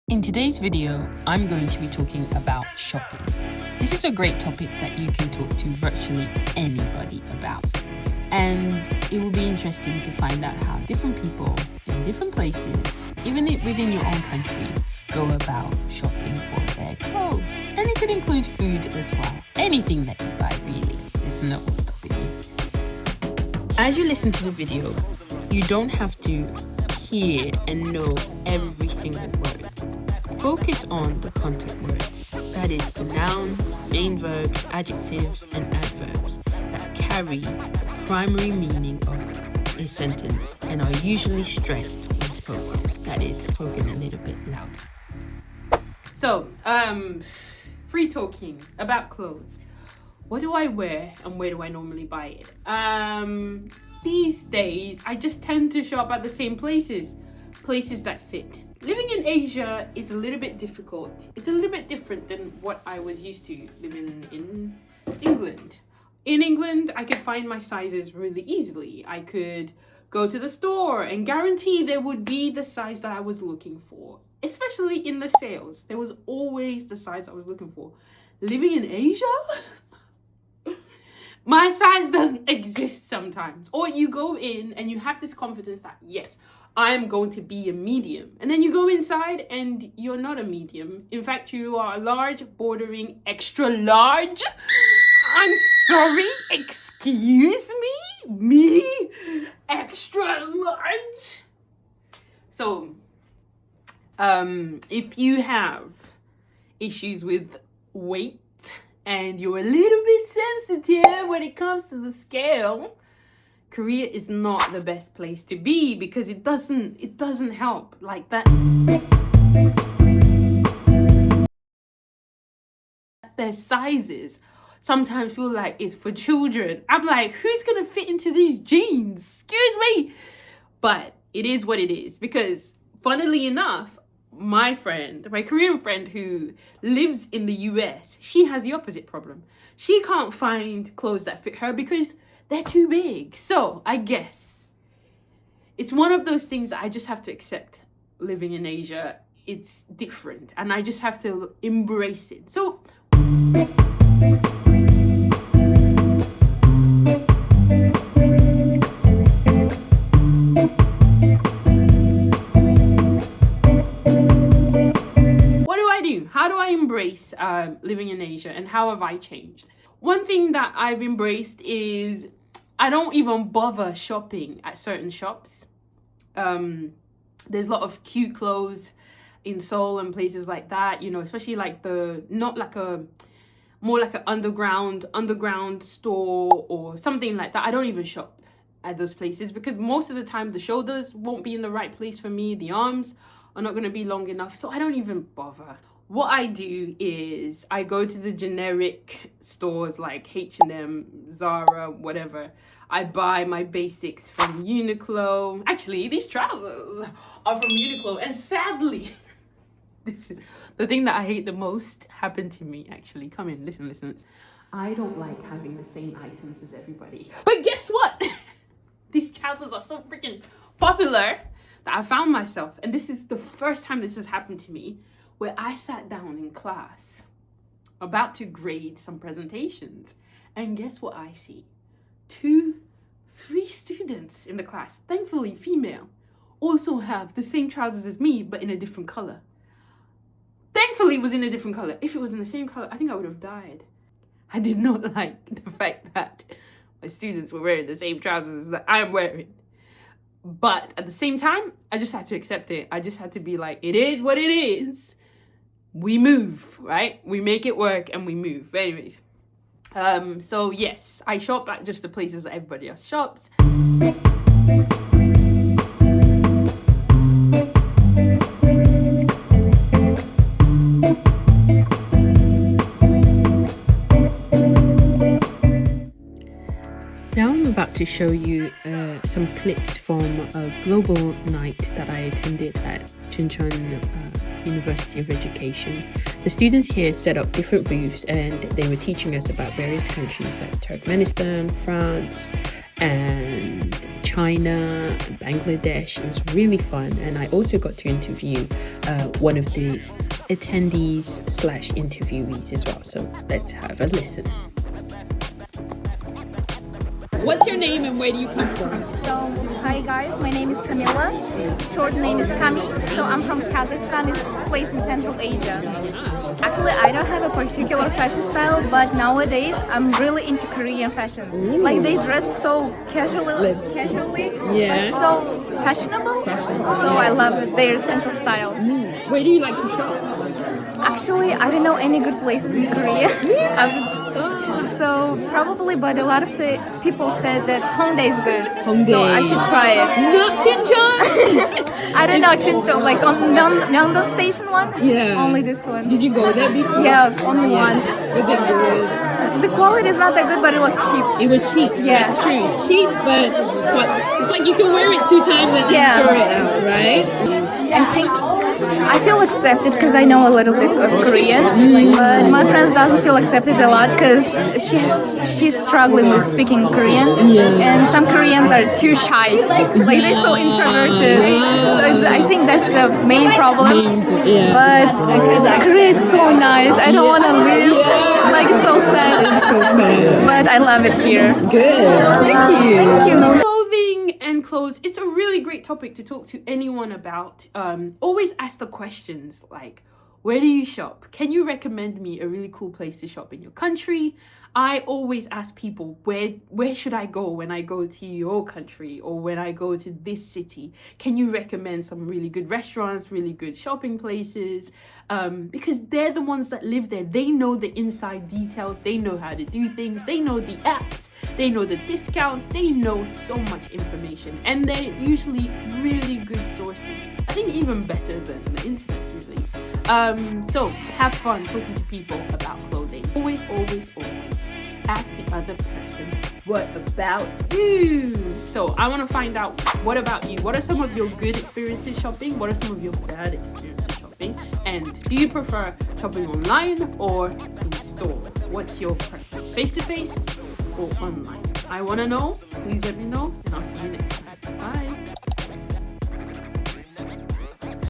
In today's video, I'm going to be talking about shopping. This is a great topic that you can talk to virtually anybody about. And it will be interesting to find out how different people in different places, even within your own country, go about shopping for their clothes. And it could include food as well. Anything that you buy, really. There's no stopping you. As you listen to the video, you don't have to hear and know every single word. Focus on the content words, that is the nouns, main verbs, adjectives, and adverbs that carry the primary meaning of a sentence and are usually stressed when spoken, that is spoken a little bit louder. So, free talking about clothes. What do I wear and where do I normally buy it? These days, I just tend to shop at the same places that fit. Living in Asia is a little bit difficult. It's a little bit different than what I was used to living in England. In England, I could find my sizes really easily. I could go to the store and guarantee there would be the size that I was looking for, especially in the sales. There was always the size I was looking for. Living in Asia, my size doesn't exist sometimes. Or you go in and you have this confidence that, yes, I'm going to be a medium. And then you go inside and you're not a medium. In fact, you are a large, bordering extra large. I'm sorry, excuse me, extra large. So, if you have issues with weight and you're a little bit sensitive when it comes to the scale, Korea is not the best place to be because it doesn't help like that. Their sizes sometimes feel like it's for children. I'm like, who's gonna fit into these jeans? Excuse me. But it is what it is because, funnily enough, my Korean friend who lives in the US, she has the opposite problem. She can't find clothes that fit her because they're too big. So I guess it's one of those things that I just have to accept. Living in Asia, it's different and I just have to embrace it. So what do I do? How do I embrace living in Asia and how have I changed? One thing that I've embraced is I don't even bother shopping at certain shops. There's a lot of cute clothes in Seoul and places like that, you know, especially like more like an underground store or something like that. I don't even shop at those places because most of the time the shoulders won't be in the right place for me. The arms are not going to be long enough, so I don't even bother. What I do is I go to the generic stores like H&M, Zara, whatever. I buy my basics from Uniqlo. Actually, these trousers are from Uniqlo. And sadly, this is the thing that I hate the most happened to me, actually. Come in, listen. I don't like having the same items as everybody. But guess what? These trousers are so freaking popular that I found myself, and this is the first time this has happened to me, where I sat down in class about to grade some presentations. And guess what I see? 3 students in the class, thankfully female, also have the same trousers as me, but in a different color. Thankfully it was in a different color. If it was in the same color, I think I would have died. I did not like the fact that my students were wearing the same trousers that I'm wearing. But at the same time, I just had to accept it. I just had to be like, it is what it is. We move, right? We make it work and we move. But anyways, so yes, I shop at just the places that everybody else shops. Now I'm about to show you some clips from a global night that I attended at Chuncheon University of Education. The students here set up different booths and they were teaching us about various countries like Turkmenistan, France, and China and Bangladesh. It was really fun, and I also got to interview one of the attendees/interviewees as well. So let's have a listen. What's your name and where do you come from? So, hi guys, my name is Camilla. Short name is Kami. So I'm from Kazakhstan. It's placed in Central Asia. Actually, I don't have a particular fashion style, but nowadays I'm really into Korean fashion. Ooh. Like they dress so casually, Yeah. but so fashionable. So I love their sense of style. Where do you like to shop? Actually, I don't know any good places in Korea. So probably, but a lot of people said that Hongdae is good. Hongdae. So I should try it. Not Chuncheon! I don't know Chuncheon, like on Myeongdong Station one. Yeah. Only this one. Did you go there before? Yeah, only once. Was it good? The quality is not that good, but it was cheap. It was cheap. Yeah. That's true. It's cheap, but it's like you can wear it 2 times and then throw it out, right? I feel accepted because I know a little bit of Korean, but my friends doesn't feel accepted a lot because she's struggling with speaking Korean, and some Koreans are too shy, like they're so introverted. I think that's the main problem. But Korea is so nice. I don't want to leave. Like it's so sad. But I love it here. Good. Thank you. Clothing and clothes, it's a really great topic to talk to anyone about. Always ask the questions like, where do you shop? Can you recommend me a really cool place to shop in your country? I always ask people, where should I go when I go to your country or when I go to this city? Can you recommend some really good restaurants, really good shopping places? Because they're the ones that live there. They know the inside details. They know how to do things. They know the apps. They know the discounts. They know so much information. And they're usually really good sources. I think even better than the internet, really. So have fun talking to people about clothing. Always ask the other person, what about you? So I want to find out, what about you? What are some of your good experiences shopping? What are some of your bad experiences shopping? And do you prefer shopping online or in store? What's your preference, face-to-face or online? I want to know. Please let me know, and I'll see you next time. Bye.